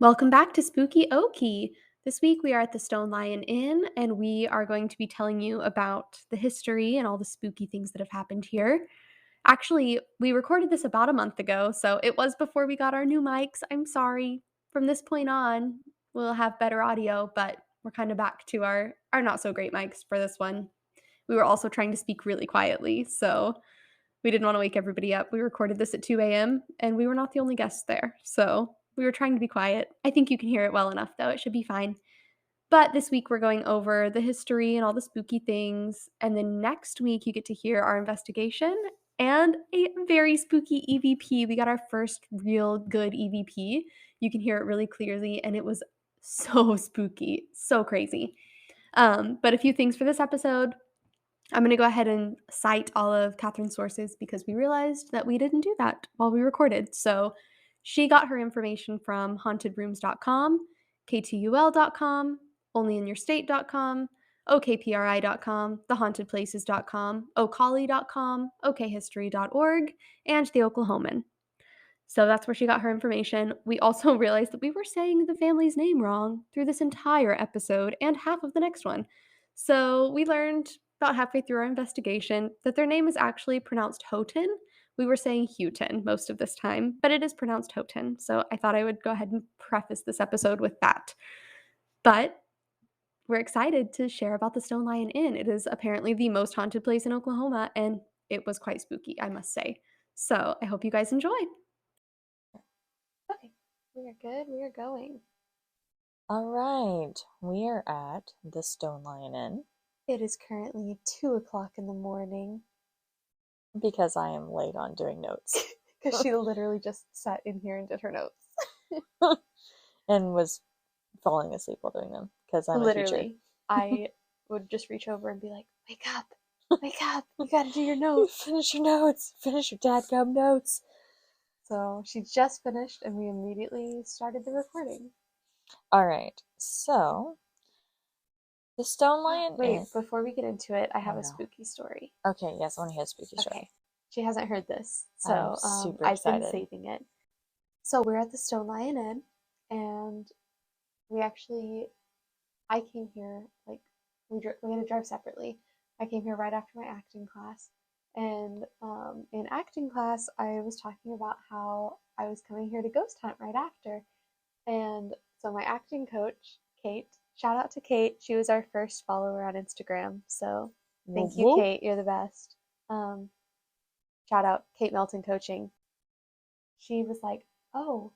Welcome back to Spooky Okie. This week we are at the Stone Lion Inn and we are going to be telling you about the history and all the spooky things that have happened here. Actually, we recorded this about a month ago, so it was before we got our new mics. I'm sorry. From this point on, we'll have better audio, but we're kind of back to our not so great mics for this one. We were also trying to speak really quietly, so we didn't want to wake everybody up. We recorded this at 2 a.m. and we were not the only guests there. So we were trying to be quiet. I think you can hear it well enough, though. It should be fine. But this week we're going over the history and all the spooky things. And then next week you get to hear our investigation and a very spooky EVP. We got our first real good EVP. You can hear it really clearly, and it was so spooky, so crazy. But a few things for this episode. I'm going to go ahead and cite all of Catherine's sources because we realized that we didn't do that while we recorded. So she got her information from hauntedrooms.com, ktul.com, onlyinyourstate.com, okpri.com, thehauntedplaces.com, okali.com, okhistory.org, and the Oklahoman. So that's where she got her information. We also realized that we were saying the family's name wrong through this entire episode and half of the next one. So we learned about halfway through our investigation that their name is actually pronounced Houghton. We were saying Houghton most of this time, but it is pronounced Houghton. So I thought I would go ahead and preface this episode with that. But we're excited to share about the Stone Lion Inn. It is apparently the most haunted place in Oklahoma, and it was quite spooky, I must say. So I hope you guys enjoy. Okay, we are good. We are going. All right, we are at the Stone Lion Inn It is currently 2 o'clock in the morning because I am late on doing notes because she literally just sat in here and did her notes. and was falling asleep while doing them because I'm a teacher. Literally, I would just reach over and be like, "Wake up, wake up! You gotta do your notes. Finish your notes. Finish your dadgum notes." So she just finished, and we immediately started the recording. All right, so the Stone Lion Wait, Inn. before we get into it, I have Oh, a no. spooky story. Okay, yes, I want to hear a spooky story. Okay, she hasn't heard this, I'm so super I've been excited. saving it. So we're at the Stone Lion Inn, and I came here, like, we had to drive separately. I came here right after my acting class. And in acting class, I was talking about how I was coming here to ghost hunt right after. And so my acting coach, Kate, shout out to Kate. She was our first follower on Instagram. So thank you, Kate. You're the best. Shout out Kate Melton Coaching. She was like, "Oh,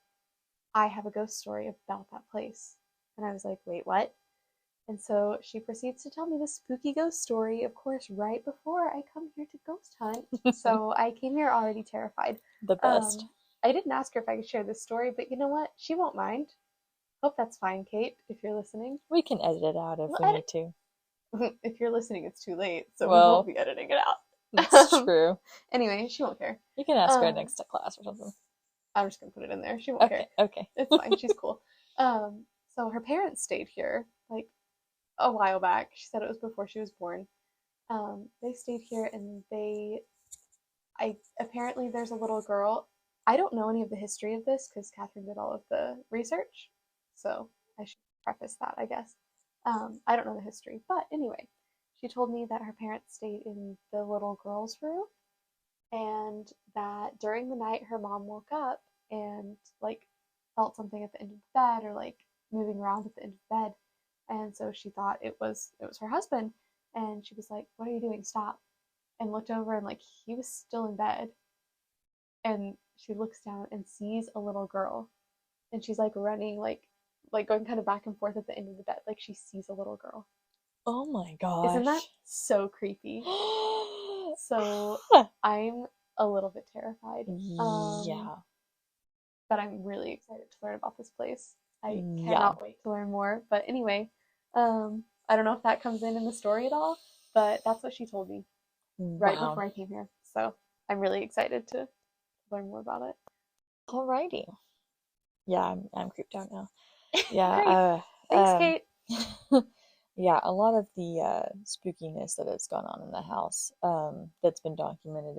I have a ghost story about that place." And I was like, "Wait, what?" And so she proceeds to tell me this spooky ghost story, of course, right before I come here to ghost hunt. So I came here already terrified. The best. I didn't ask her if I could share this story, but you know what? She won't mind. Hope that's fine, Kate, if you're listening. We can edit it out if we need to. If you're listening, it's too late, so Well, we won't be editing it out. That's true. Anyway, she won't care. You can ask her next class or something. I'm just going to put it in there. She won't care. Okay. It's fine. She's cool. So her parents stayed here, like, a while back. She said it was before she was born. They stayed here, and apparently there's a little girl. I don't know any of the history of this because Catherine did all of the research, so I should preface that, I guess. I don't know the history, but anyway, she told me that her parents stayed in the little girl's room, and that during the night her mom woke up and, like, felt something at the end of the bed, or like moving around at the end of the bed. And so she thought it was her husband, and she was like, "What are you doing? Stop!" And looked over, and, like, he was still in bed. And she looks down and sees a little girl, and she's like running, like going kind of back and forth at the end of the bed, like she sees a little girl. Oh my gosh! Isn't that so creepy? So I'm a little bit terrified. Yeah. But I'm really excited to learn about this place. I cannot wait to learn more. But anyway, I don't know if that comes in the story at all, but that's what she told me right before I came here. So I'm really excited to learn more about it. Alrighty. Yeah, I'm creeped out now. Yeah. Thanks, Kate. Yeah, a lot of the spookiness that has gone on in the house that's been documented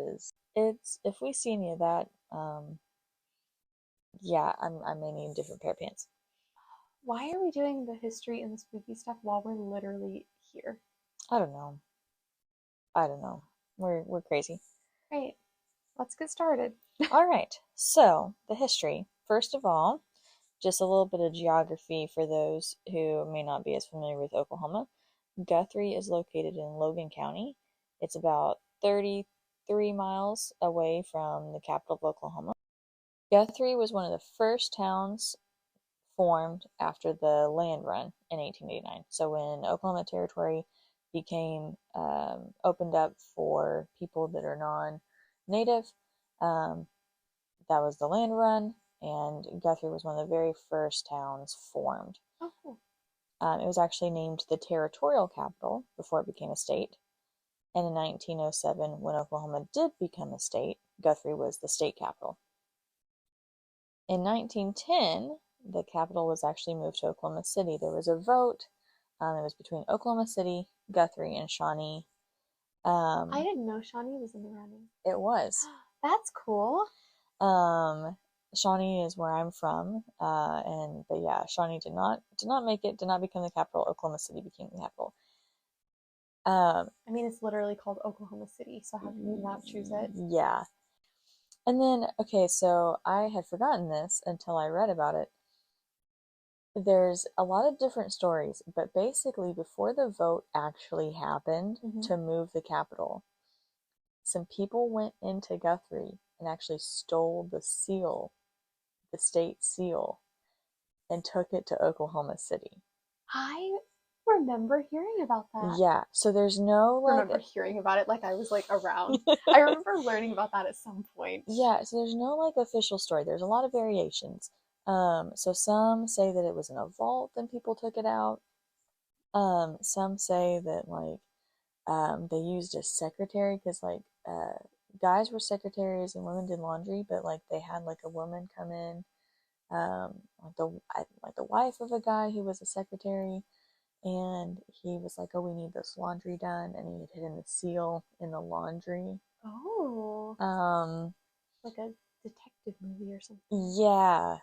is if we see any of that, yeah, I may need a different pair of pants. Why are we doing the history and the spooky stuff while we're literally here? I don't know. I don't know. We're crazy. Right. Let's get started. All right. So, the history. First of all, just a little bit of geography for those who may not be as familiar with Oklahoma. Guthrie is located in Logan County. It's about 33 miles away from the capital of Oklahoma. Guthrie was one of the first towns formed after the land run in 1889. So when Oklahoma Territory became opened up for people that are non-native, um, that was the land run, and Guthrie was one of the very first towns formed. Oh, cool. It was actually named the territorial capital before it became a state. And in 1907, when Oklahoma did become a state, Guthrie was the state capital. In 1910, the capital was actually moved to Oklahoma City. There was a vote. It was between Oklahoma City, Guthrie, and Shawnee. I didn't know Shawnee was in the running. It was. That's cool. Shawnee is where I'm from, but yeah, Shawnee did not make it, did not become the capital. Oklahoma City became the capital. I mean, it's literally called Oklahoma City, so how can you not choose it? Yeah. And then, okay, so I had forgotten this until I read about it. There's a lot of different stories, but basically, before the vote actually happened to move the capital, some people went into Guthrie and actually stole the seal, the state seal, and took it to Oklahoma City. I remember hearing about that. Yeah, so there's no I remember hearing about it like I was like around. I remember learning about that at some point. Yeah, so there's no like official story. There's a lot of variations. So some say that it was in a vault and people took it out. Some say that like they used a secretary because like guys were secretaries and women did laundry, but like they had like a woman come in, like the wife of a guy who was a secretary, and he was like, "Oh, we need this laundry done," and he had hidden the seal in the laundry. Oh. Like a detective movie or something. Yeah.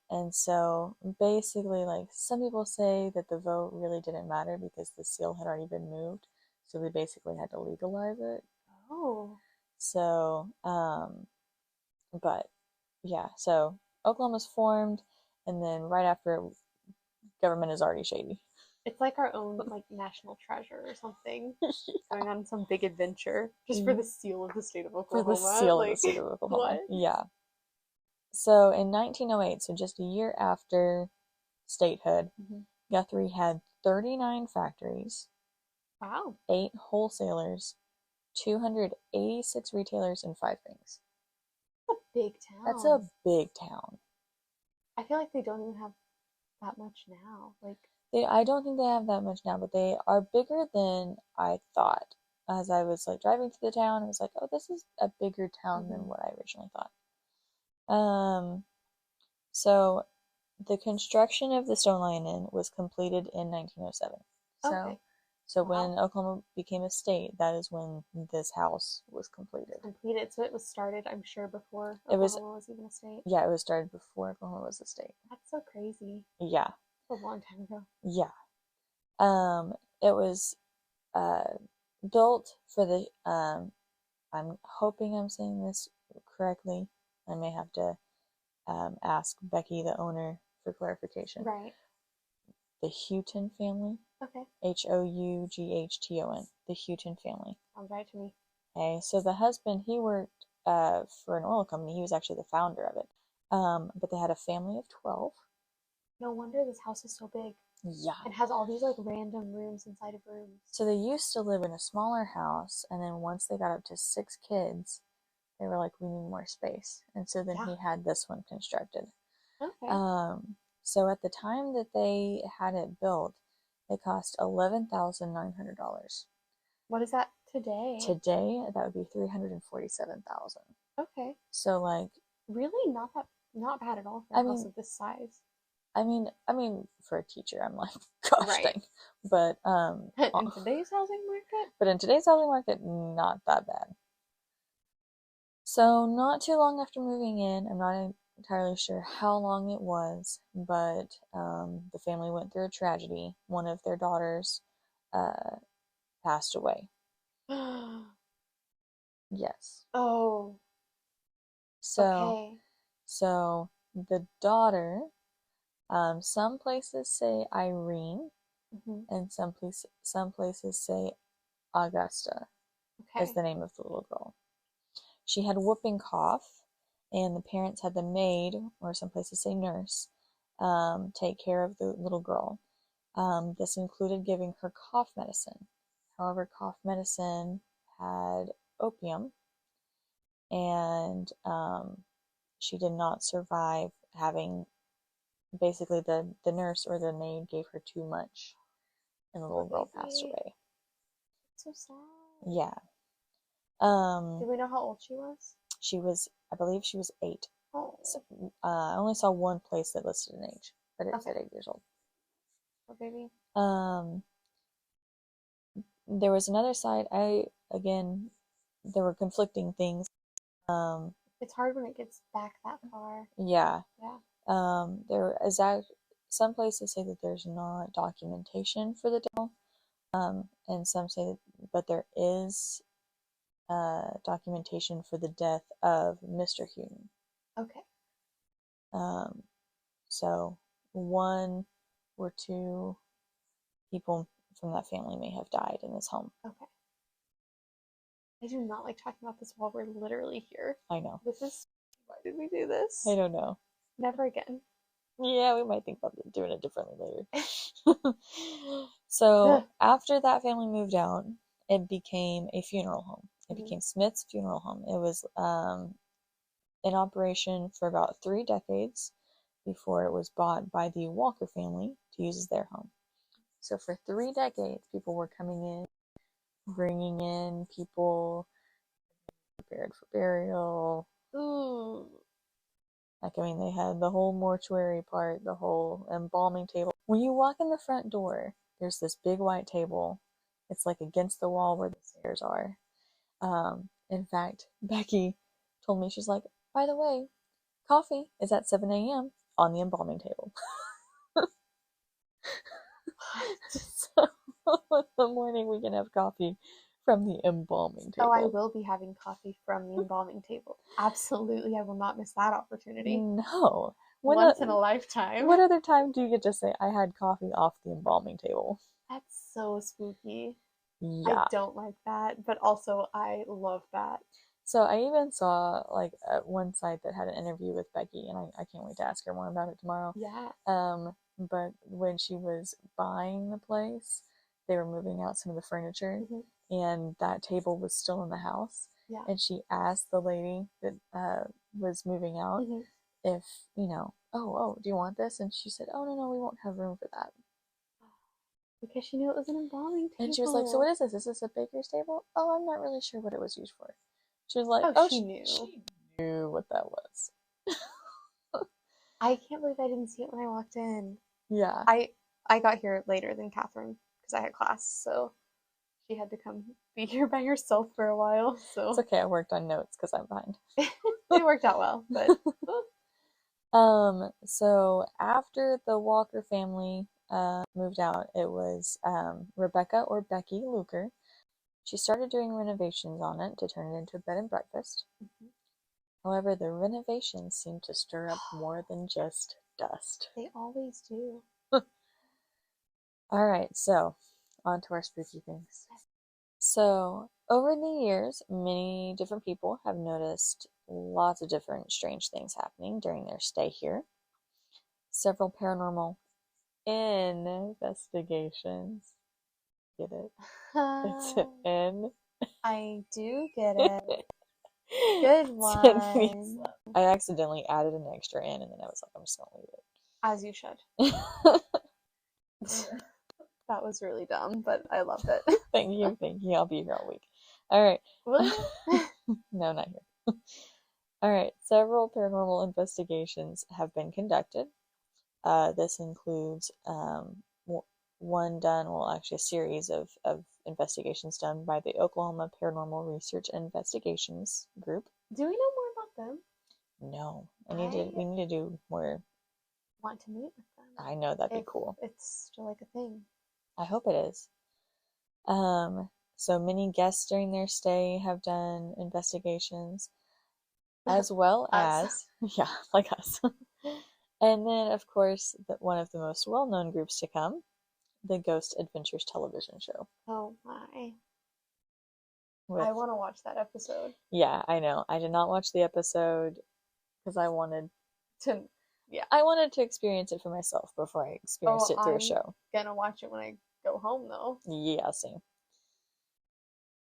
And so basically, like, some people say that the vote really didn't matter because the seal had already been moved, so they basically had to legalize it. Oh. So, but yeah, so Oklahoma's formed, and then right after, government is already shady. It's like our own like national treasure or something. Going on some big adventure just for the seal of the state of For the Oklahoma. seal of the Like, state of Oklahoma. what? Yeah. So in 1908, so just a year after statehood, Guthrie had 39 factories, Wow. 8 wholesalers, 286 retailers, and 5 banks. That's a big town. That's a big town. I feel like they don't even have that much now. Like, I don't think they have that much now, but they are bigger than I thought. As I was like driving through the town, I was like, "Oh, this is a bigger town than what I originally thought." So the construction of the Stone Lion Inn was completed in 1907. okay. So when Oklahoma became a state, that is when this house was completed. So it was started, I'm sure, before Oklahoma was even a state. Yeah, it was started before Oklahoma was a state. That's so crazy. Yeah. That's a long time ago. Yeah. It was built for the I'm hoping I'm saying this correctly. I may have to ask Becky, the owner, for clarification. Right. The Houghton family. Okay. Houghton. The Houghton family. Sounds right to me. Okay, so the husband, he worked for an oil company. He was actually the founder of it. But they had a family of 12. No wonder this house is so big. Yeah. It has all these like random rooms inside of rooms. So they used to live in a smaller house, and then once they got up to 6 kids, they were like, we need more space. And so then he had this one constructed. Okay. So at the time that they had it built, it cost $11,900. What is that today? Today, that would be $347,000. Okay. So like, really not bad at all for a house of this size. I mean, for a teacher, I'm like, gosh dang. But in today's housing market? But in today's housing market, not that bad. So not too long after moving in, I'm not entirely sure how long it was, but the family went through a tragedy. One of their daughters uh, passed away. Yes. Oh, So, okay. so the daughter, some places say Irene, Hmm. and some places say Augusta is Okay. the name of the little girl. She had whooping cough, and the parents had the maid, or some places say nurse, take care of the little girl. This included giving her cough medicine. However, cough medicine had opium, and she did not survive having basically the nurse or the maid gave her too much, and the Poor little girl passed baby. away. So sad. Yeah. Do we know how old she was? She was, I believe she was 8. Oh, So, I only saw one place that listed an age, but it okay. said 8 years old. Poor baby. Um, there was another side. Again, there were conflicting things. Um, It's hard when it gets back that far. yeah. Yeah. There is some places say that there's not documentation for the death, and some say that, but there is documentation for the death of Mr. Houghton. Okay. Um, so one or two people from that family may have died in this home. Okay. I do not like talking about this while we're literally here. I know. This is why did we do this? I don't know. Never again. Yeah, we might think about doing it differently later. So after that family moved out, it became a funeral home. It Mhm. became Smith's Funeral Home. It was in operation for about 3 decades before it was bought by the Walker family to use as their home. So for 3 decades, people were coming in, bringing in people prepared for burial. Ooh. Like, I mean, they had the whole mortuary part, the whole embalming table. When you walk in the front door, there's this big white table. It's like against the wall where the stairs are. In fact, Becky told me, she's like, by the way, coffee is at 7 a.m. on the embalming table. So in the morning we can have coffee from the embalming Oh, I table. will be having coffee from the embalming table. Absolutely, I will not miss that opportunity. No. Once in a lifetime. What other time do you get to say, I had coffee off the embalming table? That's so spooky. I Yeah. don't like that, but also I love that. So I even saw like one site that had an interview with Becky, and I can't wait to ask her more about it tomorrow. Yeah. But when she was buying the place, they were moving out some of the furniture, Hmm. and that table was still in the house. Yeah. And she asked the lady that was moving out Hmm. if, oh, do you want this? And she said, oh, no, we won't have room for that. Because she knew it was an embalming And she was like, so what table. is this? Is this a baker's table? Oh, I'm not really sure what it was used for. She was like, Oh, oh, she knew. she knew what that was. I can't believe I didn't see it when I walked in. Yeah. I got here later than Catherine because I had class, so she had to come be here by herself for a while. It's So okay. I worked on notes because I'm behind. it worked out well, but So after the Walker family moved out, it was Rebecca or Becky Luker. She started doing renovations on it to turn it into a bed and breakfast. However, the renovations seemed to stir up more than just dust. they always do. All right, so on to our spooky things. So, over the years, many different people have noticed lots of different strange things happening during their stay here. Several paranormal investigations. Get it? It's an N. I do get it. Good one. I accidentally added an extra N, and then I was like, I'm just gonna As you should. leave it. That was really dumb, but I loved it. Thank you. I'll be here all week. All right. Will you? No, not here. All right. Several paranormal investigations have been conducted. This includes one done, well, actually, a series of investigations done by the Oklahoma Paranormal Research and Investigations Group. Do we know more about them? No, we I need to do more. want to meet with them I know that'd be if cool. it's still like a thing. I hope it is. So many guests during their stay have done investigations, as well Us. as, yeah, like us. And then, of course, one of the most well-known groups to come, the Ghost Adventures television show. Oh my. With, I want to watch that episode. yeah, I know. I did not watch the episode because To, yeah. I wanted to experience it for myself before I experienced Oh, it through a I'm show. gonna watch it when I go home though. Yeah, same.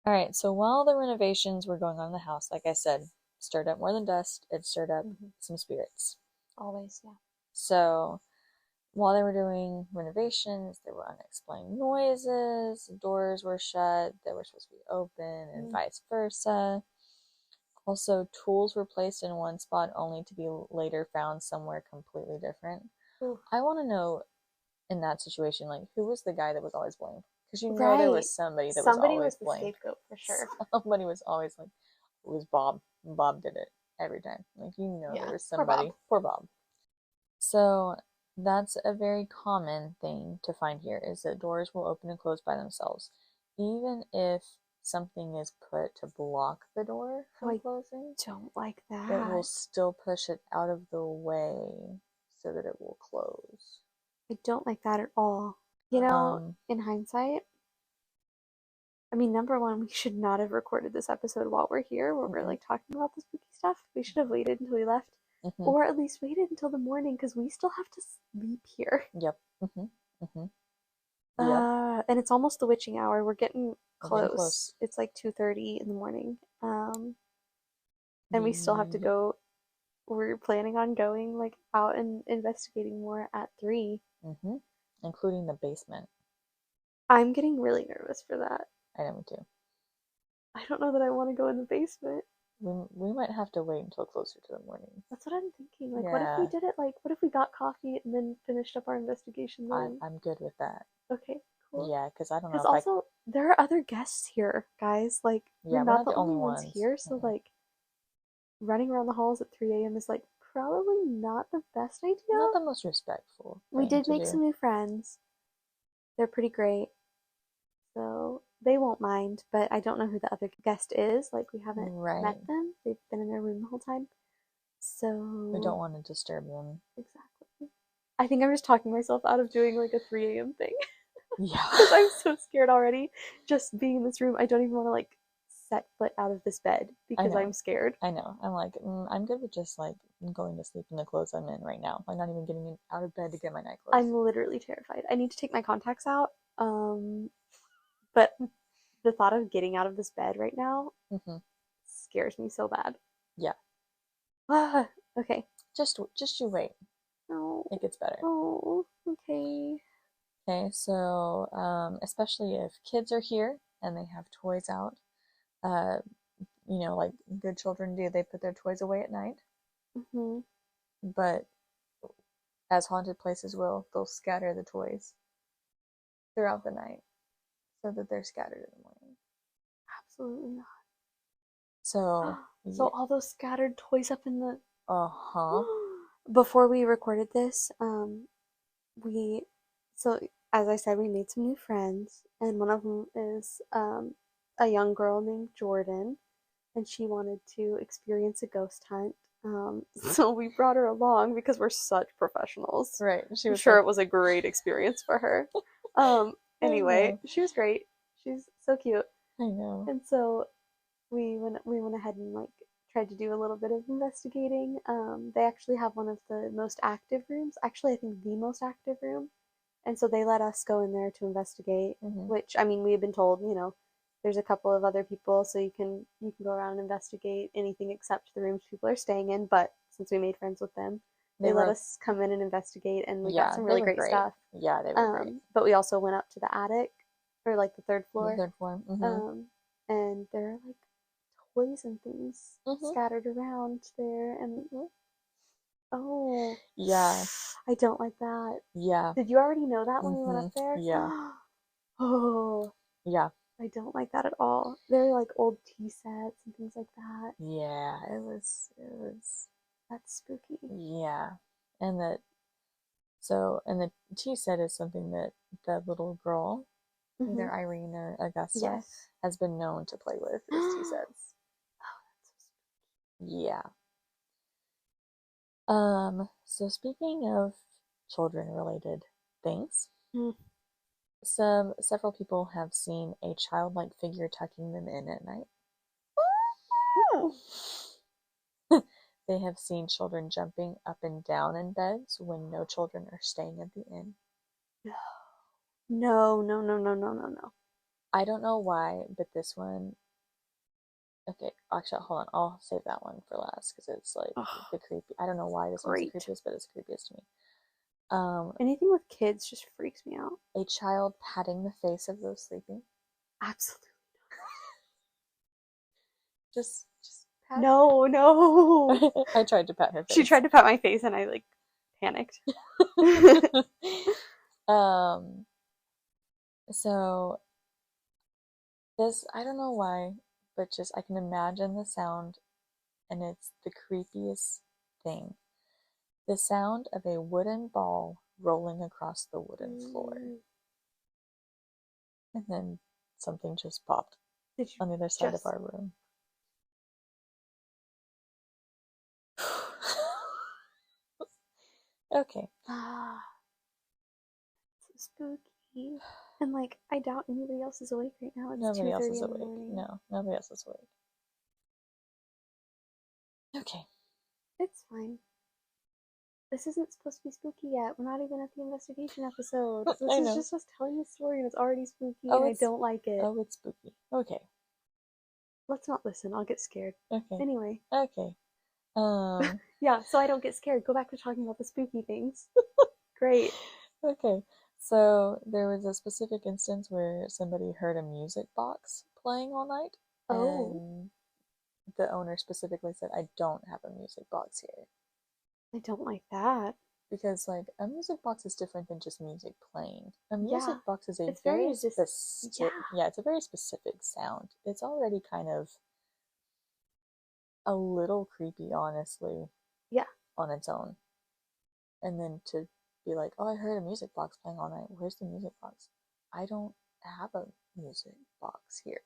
All right, so while the renovations were going on in the house, like I said, stirred up more than dust, it stirred up some spirits. Always, yeah. So while they were doing renovations, there were unexplained noises, doors were shut, they were supposed to be open, and vice versa. Also, tools were placed in one spot only to be later found somewhere completely different. Ooh. I want to know in that situation, like, who was the guy that was always blamed? Because you know there Right. was somebody that was Somebody always was the blamed. scapegoat for sure. Somebody was always like, it was Bob. Bob did it every time. Like, you know, there Yeah. was Poor Bob. somebody. Poor Bob. So that's a very common thing to find here is that doors will open and close by themselves. Even if something is put to block the door Oh, from I closing, don't like it will that. still push it out of the way so that it will close. I don't like that at all. You know, Um, in hindsight, I mean, number one, we should not have recorded this episode while we're here, where we're mhm, like talking about the spooky stuff. We should have waited until we left, mhm, or at least waited until the morning because we still have to sleep here. yep, mhm, mhm, yep, And it's almost the witching hour. We're getting we're getting close. close. It's like 2:30 in the morning. And we still have to Yep, go. We're planning on going like out and investigating more at 3. mhm, including the basement. I'm getting really nervous for that. I know, me too. I don't know that I want to go in the basement. We might have to wait until closer to the morning. That's what I'm thinking. Like, what if we Yeah, did it? Like, what if we got coffee and then finished up our investigation then? I'm good with that. Okay, cool. Yeah, because I don't know Because if I. also, there are other guests here, guys. Like, we're Yeah, we're not not the the only only ones ones. here, so, like, running around the halls at 3 a.m. is, like, probably not the best Not idea. the most respectful We thing did to make some do. new friends. They're pretty great, so they won't mind, but I don't know who the other guest is. Like, we haven't met Right. them. They've been in their room the whole time. We don't So, want to disturb them. exactly. I think I'm just talking myself out of doing like a 3 a.m. thing Yeah. because I'm so scared already. Just being in this room, I don't even want to like set foot out of this bed I because I'm know. scared. I know. I'm like, I'm good with just like going to sleep in the clothes I'm in right now. Like not even getting out of bed to get my night clothes. I'm literally terrified. I need to take my contacts out. But the thought of getting out of this bed right now Hmm. scares me so bad. Yeah. Ah, okay. Just you wait. Oh, It gets better. oh, okay. Okay. So, especially if kids are here and they have toys out, uh, like good children do, they put their toys away at night. Mm-hmm. But as haunted places will, they'll scatter the toys throughout the night so that they're scattered in the morning. Absolutely not. So, So yeah. all those scattered toys up in the Uh-huh. before we recorded this, we so as I said, we made some new friends, and one of them is a young girl named Jordan, and she wanted to experience a ghost hunt. So we brought her along because we're such professionals. Right. She I'm was sure like, it was a great experience for her. Um, I anyway, know. she was great. She's so cute, I know. and so we went ahead and like tried to do a little bit of investigating. They actually have one of the most active rooms. Actually, I think the most active room, and so they let us go in there to investigate. Hmm. Which I mean, we had been told, there's a couple of other people, so you can go around and investigate anything except the rooms people are staying in. But since we made friends with them, They they let were, us come in and investigate, and we got yeah, some they really were great great. stuff. Yeah, they were great. But we also went up to the attic, or like the third The floor. third one. Mm-hmm. Um, and there are like toys and things Mm-hmm. scattered around there, and Mm-hmm. oh, Yeah. I don't like that. Yeah. Did you already know that when we went Mm-hmm. up there? Yeah. Oh, Yeah. I don't like that at all. They're like old tea sets and things like that. Yeah. It was. That's spooky. Yeah. And and the tea set is something that the little girl, Mm-hmm. either Irene or Augusta, Yes. has been known to play with is tea Oh, sets. that's Yeah. So speaking of children related things, so several people have seen a childlike figure tucking them in at night. oh. They have seen children jumping up and down in beds when no children are staying at the inn. No, no, no, no, no, no, no. I don't know why, but this one. Okay, actually, hold on. I'll save that one for last because it's like Oh, the creepy. I don't know why this one's the great. creepiest, but it's creepiest to me. Um, Anything with kids just freaks me out. a child patting the face of those sleeping. Absolutely. Just pat. No, no. I tried to pat her She face. tried to pat my face and I like panicked. um, so this, I don't know why, but just I can imagine the sound, and it's the creepiest thing. The sound of a wooden ball rolling across the wooden floor. And then something just popped Did you on the other side of just our room. Okay. ah so spooky. And like I doubt anybody else is awake right now. It's Nobody else 2:30 is in the awake. morning. No, nobody else is awake. Okay. It's fine. This isn't supposed to be spooky yet. We're not even at the investigation episode. This I is know. just us telling a story and it's already spooky Oh, and I it's don't like it. oh, it's spooky. Okay. Let's not listen. I'll get scared. Okay. Anyway. Okay. Um, Yeah, so I don't get scared. Go back to talking about the spooky things. Great. okay. So there was a specific instance where somebody heard a music box playing all night, Oh, and the owner specifically said, "I don't have a music box here." I don't like that. Because like a music box is different than just music playing. A Yeah. music box is a It's very very just specific, yeah. yeah, it's a very specific sound. It's already kind of a little creepy, honestly, Yeah. on its own. And then to be like, oh, I heard a music box playing all night. Where's the music box? I don't have a music box here.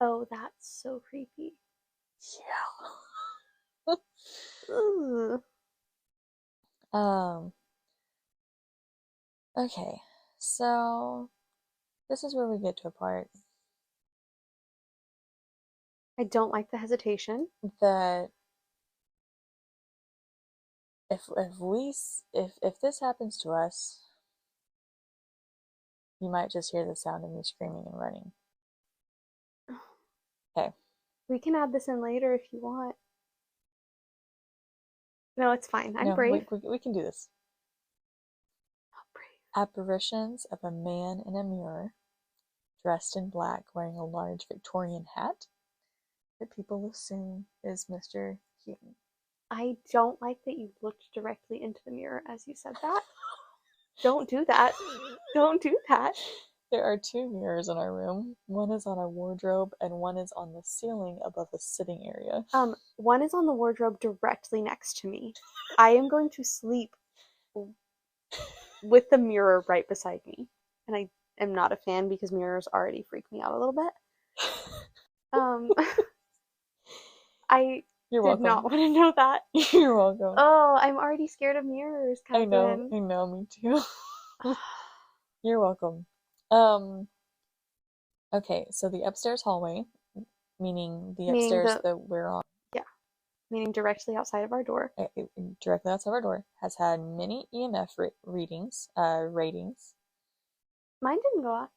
Oh, that's so creepy. Yeah. Ugh. um, okay. So this is where we get to a part I don't like the hesitation. that if this happens to us, you might just hear the sound of me screaming and running. Okay. We can add this in later if you want. No, it's fine. I'm No, brave. we can do this. I'm brave. Apparitions of a man in a mirror, dressed in black, wearing a large Victorian hat that people assume is Mr. Keaton. I don't like that you looked directly into the mirror as you said that. Don't do that. Don't do that. There are two mirrors in our room. One is on a wardrobe and one is on the ceiling above the sitting area. One is on the wardrobe directly next to me. I am going to sleep with the mirror right beside me. And I am not a fan because mirrors already freak me out a little bit. Um I You're did welcome. not want to know that. You're welcome. Oh, I'm already scared of mirrors, I know, me too. You're welcome. Okay, so the upstairs hallway, meaning the meaning upstairs the that we're on, yeah, meaning directly outside of our door. directly outside our door, has had many EMF readings, ratings. Mine didn't go off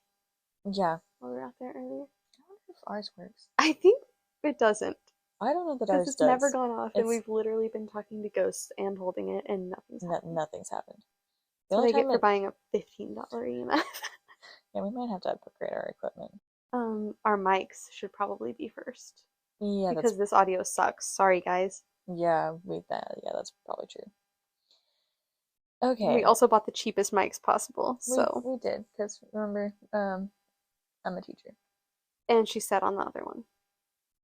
Yeah, while we were out there earlier. I wonder if ours works. I think it doesn't I don't know that because ours it's never does. gone off, and It's we've literally been talking to ghosts and holding it, and nothing's happened. nothing's happened. The That's what only I get time for it, buying a $15 EMF. yeah, we might have to upgrade our equipment. Our mics should probably be first Yeah, because this audio sucks. Sorry, guys. yeah, that's probably true. We Okay, also bought the cheapest mics possible, so. we did because remember, I'm a teacher. And she sat on the other one.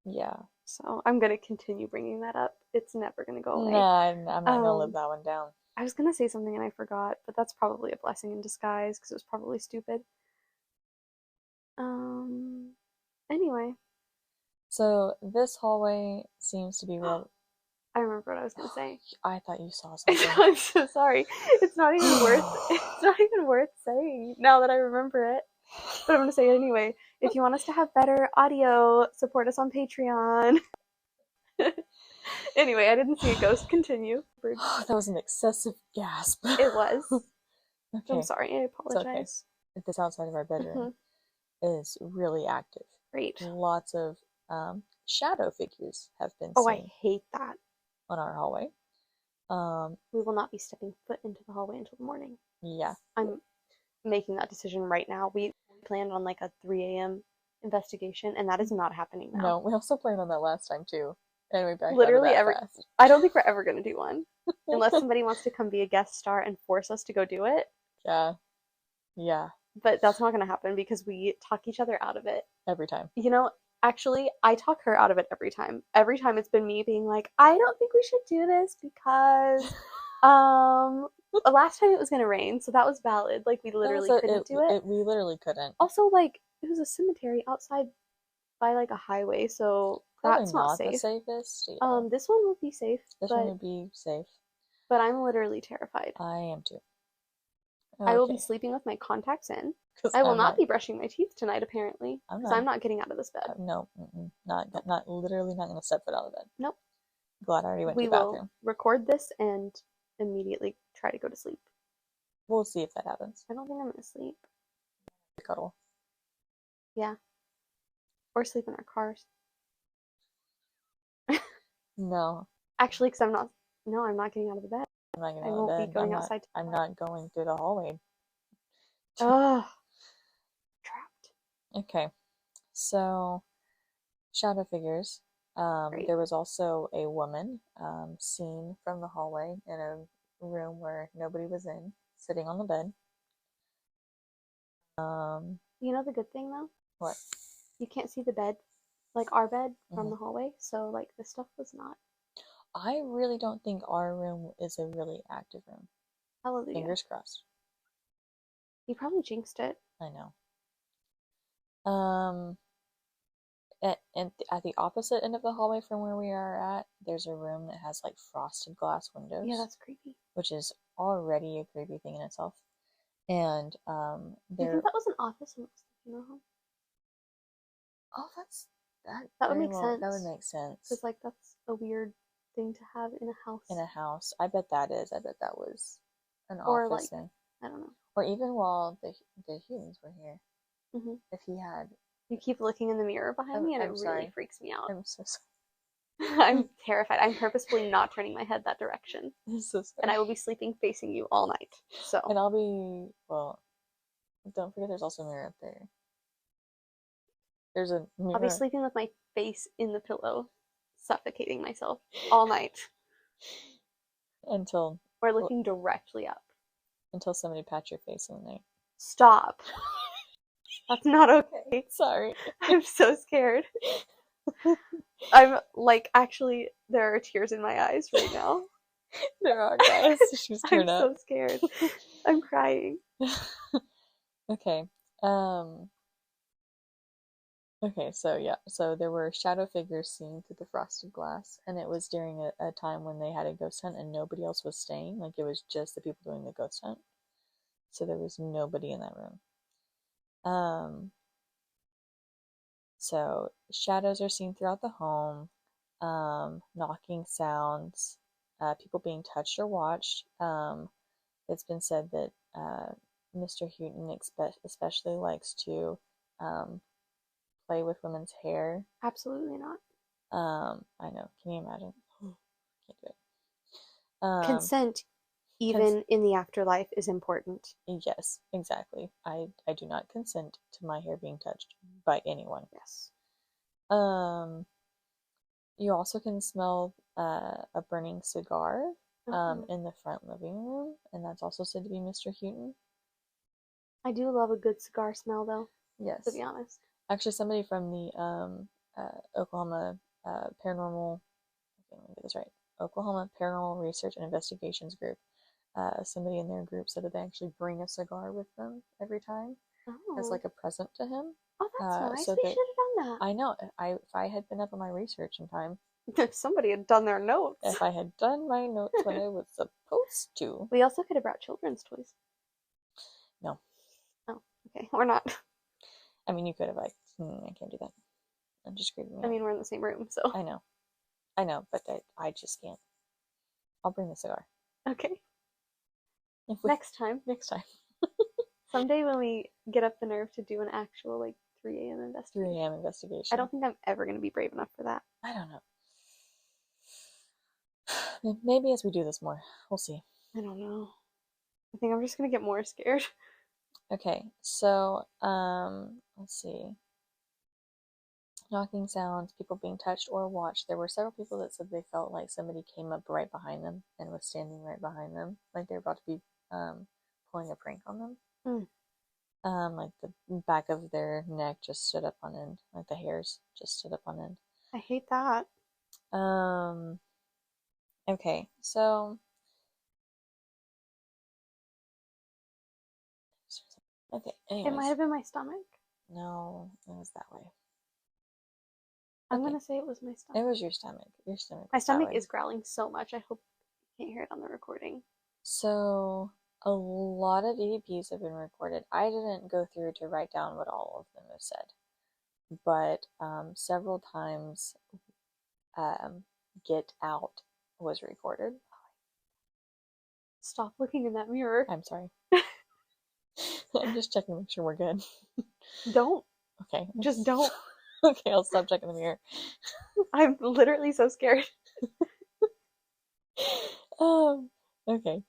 Yeah, So I'm gonna continue bringing that up. It's never gonna go away. Nah, I'm not gonna live Um, that one down. I was gonna say something and I forgot, but that's probably a blessing in disguise because it was probably stupid. Um, anyway, So this hallway seems to be real. I remember what I was gonna say. I thought you saw something. I'm so sorry. It's not even worth. It's not even worth saying now that I remember it. But I'm gonna say it anyway. If you want us to have better audio, support us on Patreon. Anyway, I didn't see a ghost. Continue. That was an excessive gasp. It was. I'm Okay, sorry. I it's okay. apologize. This outside of our bedroom is really active. Great. Lots of shadow figures have been Oh, I seen hate that. on our hallway. We will not be stepping foot into the hallway until the morning. Yeah. I'm making that decision right now. We planned on like a 3 a.m. investigation, and that is not happening now. No, we also planned on that last time too, and we backed Literally out of that fast. I don't think we're ever gonna do one unless somebody wants to come be a guest star and force us to go do it. Yeah. Yeah. But that's not gonna happen because we talk each other out of it. Every time. You know, actually, I talk her out of it every time. Every time it's been me being like, I don't think we should do this because last time it was gonna rain, so that was valid. Like we literally couldn't do it. We literally couldn't. Also, like it was a cemetery outside by like a highway, so Probably that's not not safe. the safest. Yeah. This one would be safe. This one would be safe. But I'm literally terrified. I am too. I will be sleeping with my contacts in. I will not be brushing my teeth tonight, apparently, because I'm not getting out of this bed. No, not literally not gonna step foot out of bed. Nope. Glad I already went to the bathroom. bathroom. We will record this and immediately try to go to sleep. We'll see if that happens. I don't think I'm gonna sleep. Cuddle. Yeah. Or sleep in our cars. No. Actually, because I'm not. No, I'm not getting out of the bed. I'm not getting I out of won't bed. be going outside. I'm not going through the hallway. Ugh. Trapped. Okay. So, shadow figures. There was also a woman seen from the hallway in a room where nobody was in, sitting on the bed. You know the good thing though? What? You can't see the bed, like our bed, from the hallway. So like this stuff was not. I really don't think our room is a really active room. Hallelujah. Fingers crossed. You probably jinxed it. I know. At the opposite end of the hallway from where we are at, there's a room that has like frosted glass windows. Yeah, that's creepy. Which is already a creepy thing in itself. And Do you think that was an office in the funeral home? Oh, that would make sense. That would make sense. Because like that's a weird thing to have in a house. In a house, I bet that is. I bet that was an office thing. I don't know. Or even while the humans were here, if he had. You keep looking in the mirror behind me, and it really freaks me out. I'm so sorry. I'm terrified. I'm purposefully not turning my head that direction. I'm so sorry. And I will be sleeping facing you all night. So. And I'll be don't forget there's also a mirror up there. There's a mirror. I'll be sleeping with my face in the pillow, suffocating myself all night. Or looking directly up. Until somebody pats your face in the night. Stop. That's not okay. Sorry. I'm so scared. I'm like, actually, there are tears in my eyes right now. There are, guys. She's I'm so scared. I'm crying. Okay. Okay, so there were shadow figures seen through the frosted glass, and it was during a time when they had a ghost hunt and nobody else was staying. Like, it was just the people doing the ghost hunt. So there was nobody in that room. So shadows are seen throughout the home, knocking sounds, people being touched or watched. It's been said that Mr. Houghton especially likes to play with women's hair. Absolutely not. I know. Can you imagine? Can't do it. Consent, even in the afterlife, is important. Yes, exactly. I do not consent to my hair being touched by anyone. Yes. You also can smell a burning cigar in the front living room, and that's also said to be Mr. Houghton. I do love a good cigar smell, though. Yes. To be honest. Actually, somebody from the Oklahoma paranormal, let me get this right, Oklahoma Paranormal Research and Investigations Group. Somebody in their group said that they actually bring a cigar with them every time as Oh. like a present to him. Oh, that's nice. So They that should have done I know if I had been up on my research in time, that. Somebody had done their notes. if I had done my notes when I was supposed to. We also could have brought children's toys. No. Oh, okay. Or not. I mean, you could have. I can't do that. I'm just creeping me I out. mean, we're in the same room, so. I know, but I just can't. I'll bring the cigar. Okay. If Next time. Next time. Someday when we get up the nerve to do an actual, like, 3 a.m. 3 investigation. a.m. investigation. I don't think I'm ever going to be brave enough for that. I don't know. Maybe as we do this more, we'll see. I don't know. I think I'm just going to get more scared. Okay, so let's see. Knocking sounds, people being touched or watched. There were several people that said they felt like somebody came up right behind them and was standing right behind them, like they were about to be pulling a prank on them. Mm. Like the back of their neck just stood up on end, like the hairs just stood up on end. I hate that. Okay, so okay, It might anyways. have been my stomach. No, it was that way. I'm Okay. going to say it was my It stomach. was your stomach. Your stomach My was that stomach way. is growling so much. I hope you can't hear it on the recording. So, a lot of EVPs have been recorded. I didn't go through to write down what all of them have said, but several times, Get Out was recorded. Stop looking in that mirror. I'm sorry. I'm just checking to make sure we're good. Don't. Okay. Just don't. Okay, I'll stop checking the mirror. I'm literally so scared. Okay.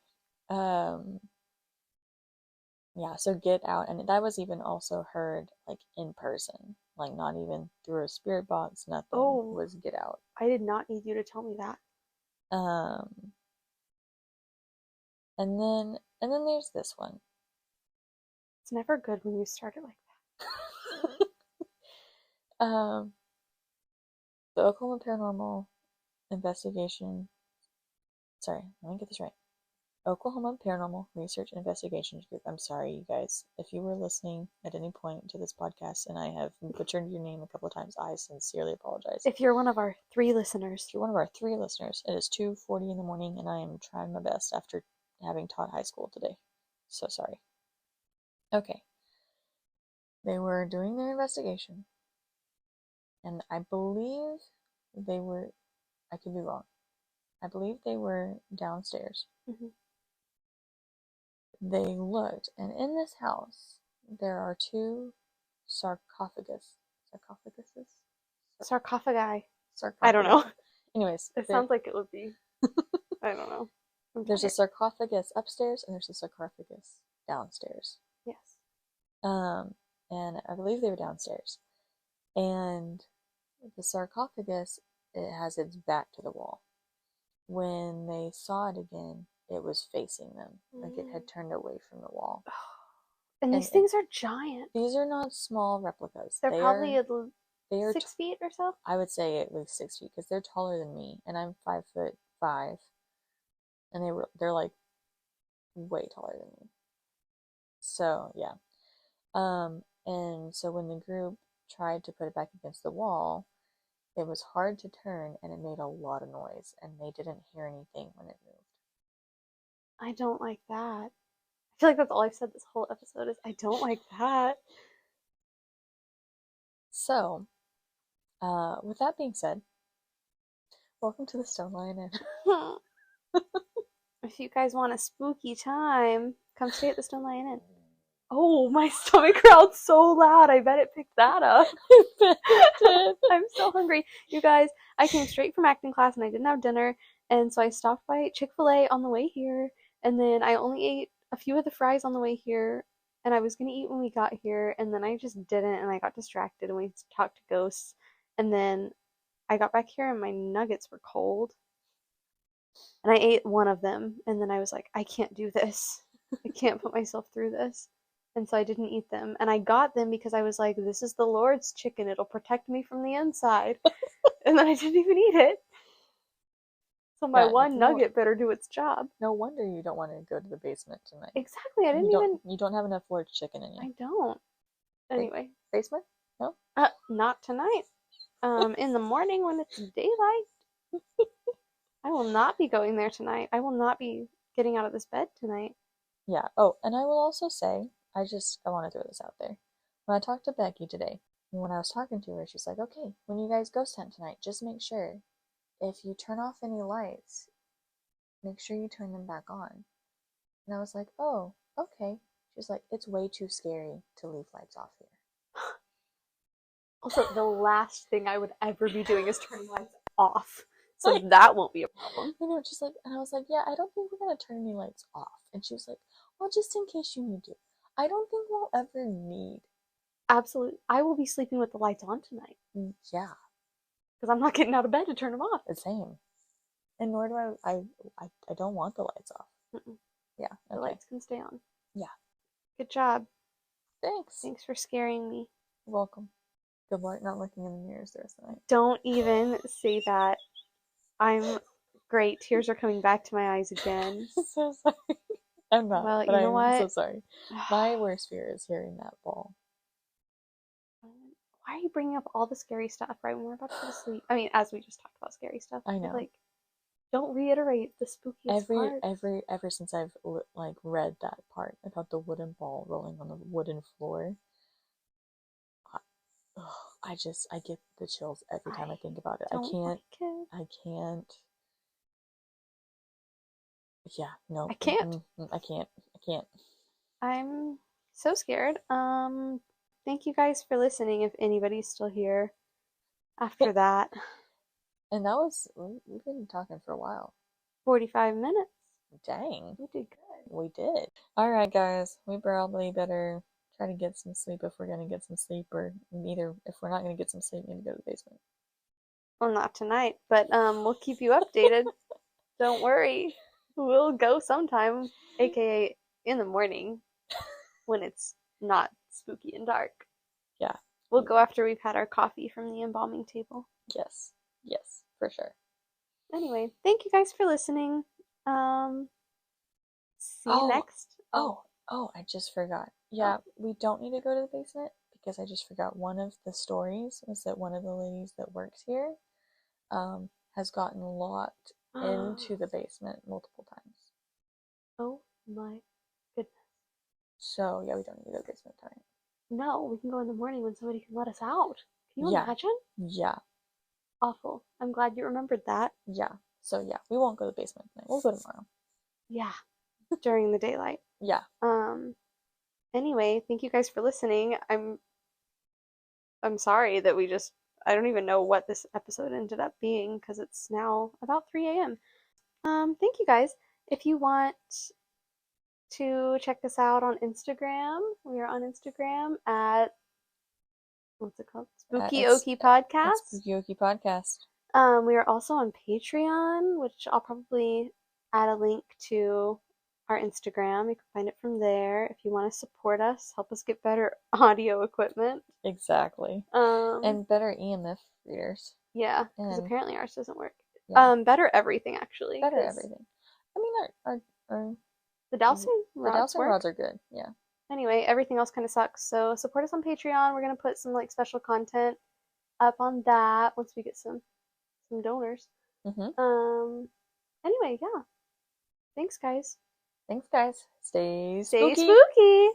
Yeah, so Get Out, and that was even also heard like in person, like not even through a spirit box, nothing. Oh. Was Get Out. I did not need you to tell me that. Um, and then there's this one. It's never good when you start it like Um, the Oklahoma Paranormal Investigation. Sorry, let me get this right. Oklahoma Paranormal Research and Investigations Group. I'm sorry, you guys. If you were listening at any point to this podcast and I have butchered your name a couple of times, I sincerely apologize. that. If you're one of our 3 listeners. If you're one of our 3 listeners, it is 2:40 in the morning and I am trying my best after having taught high school today. So sorry. Okay. They were doing their investigation. And I believe they were, I could be wrong. I believe they were downstairs. Mm-hmm. They looked, and in this house, there are 2 sarcophaguses. Sarcophagi. Sarcophagi. I don't know. Anyways. It sounds like it would be. I don't know. There's a sarcophagus upstairs, and there's a sarcophagus downstairs. Yes. And I believe they were downstairs. And the sarcophagus, it has its back to the wall. When they saw it again, it was facing them, like it had turned away from the wall. And these things are giant. These are not small replicas. They're probably they are 6 feet or so. I would say at least 6 feet because they're taller than me, and I'm 5'5", and they're like way taller than me. So yeah, and so when the group tried to put it back against the wall, it was hard to turn, and it made a lot of noise, and they didn't hear anything when it moved. I don't like that. I feel like that's all I've said this whole episode is I don't like that. So, with that being said, welcome to the Stone Lion Inn. If you guys want a spooky time, come stay at the Stone Lion Inn. Oh, my stomach growled so loud. I bet it picked that up. I bet it did. I'm so hungry. You guys, I came straight from acting class and I didn't have dinner. And so I stopped by Chick-fil-A on the way here. And then I only ate a few of the fries on the way here. And I was going to eat when we got here. And then I just didn't. And I got distracted and we talked to ghosts. And then I got back here and my nuggets were cold. And I ate one of them. And then I was like, I can't do this. I can't put myself through this. And so I didn't eat them. And I got them because I was like, this is the Lord's chicken. It'll protect me from the inside. and then I didn't even eat it. So my Yeah, one nugget better do its job. No wonder you don't want to go to the basement tonight. Exactly. I didn't You don't have enough Lord's chicken in you. I don't. Anyway. Basement? No? Not tonight. In the morning when it's daylight. I will not be going there tonight. I will not be getting out of this bed tonight. Yeah. Oh, and I will also say, I want to throw this out there. When I talked to Becky today, and when I was talking to her, she's like, okay, when you guys ghost hunt tonight, just make sure if you turn off any lights, make sure you turn them back on. And I was like, oh, okay. She's like, it's way too scary to leave lights off here. Also, the last thing I would ever be doing is turning lights off. So that won't be a problem. You know, just like, and I was like, yeah, I don't think we're going to turn any lights off. And she was like, well, just in case you need to. I don't think we'll ever need. Absolutely. I will be sleeping with the lights on tonight. Yeah. Because I'm not getting out of bed to turn them off. The same. And nor do I don't want the lights off. Mm-mm. Yeah. Okay. The lights can stay on. Yeah. Good job. Thanks. Thanks for scaring me. You're welcome. Good luck not looking in the mirrors the rest of the night. Don't even say that. I'm great. Tears are coming back to my eyes again. I'm so sorry. I'm not. Well, but you know I'm what? so sorry. My worst fear is hearing that ball. Why are you bringing up all the scary stuff right when we're about to go to sleep? I mean, as we just talked about scary stuff. I know. Like, don't reiterate the spookiest part. Ever since I've like read that part about the wooden ball rolling on the wooden floor, I get the chills every time I think about it. I can't. Yeah, no. I can't. I can't. I'm so scared. Thank you guys for listening if anybody's still here after that. And we've been talking for a while. 45 minutes. Dang. We did good. We did. Alright, guys. We probably better try to get some sleep if we're going to get some sleep, or either if we're not going to get some sleep, maybe go to the basement. Well, not tonight, but we'll keep you updated. Don't worry. We'll go sometime, aka in the morning when it's not spooky and dark. Yeah. We'll go after we've had our coffee from the embalming table. Yes. Yes, for sure. Anyway, thank you guys for listening. See you next. I just forgot. Yeah, we don't need to go to the basement because I just forgot one of the stories was that one of the ladies that works here has gotten locked into the basement multiple times. Oh my goodness. So, yeah, we don't need to go to the basement tonight. No, we can go in the morning when somebody can let us out. Can you imagine? Yeah. Awful. I'm glad you remembered that. Yeah. So, yeah, we won't go to the basement tonight. We'll go tomorrow. Yeah. During the daylight. Yeah. Anyway, thank you guys for listening. I'm sorry that I don't even know what this episode ended up being because it's now about 3 a.m. Thank you guys. If you want to check us out on Instagram, we are on Instagram at, what's it called? Spooky Okie Podcast. Spooky Okie Podcast. We are also on Patreon, which I'll probably add a link to our Instagram. You can find it from there. If you want to support us, help us get better audio equipment. Exactly. And better EMF readers. Yeah, because apparently ours doesn't work. Yeah. Better everything, actually. Better everything. I mean, our the dowsing rods are good. Yeah. Anyway, everything else kind of sucks. So support us on Patreon. We're gonna put some like special content up on that once we get some donors. Anyway, yeah. Thanks, guys. Stay spooky.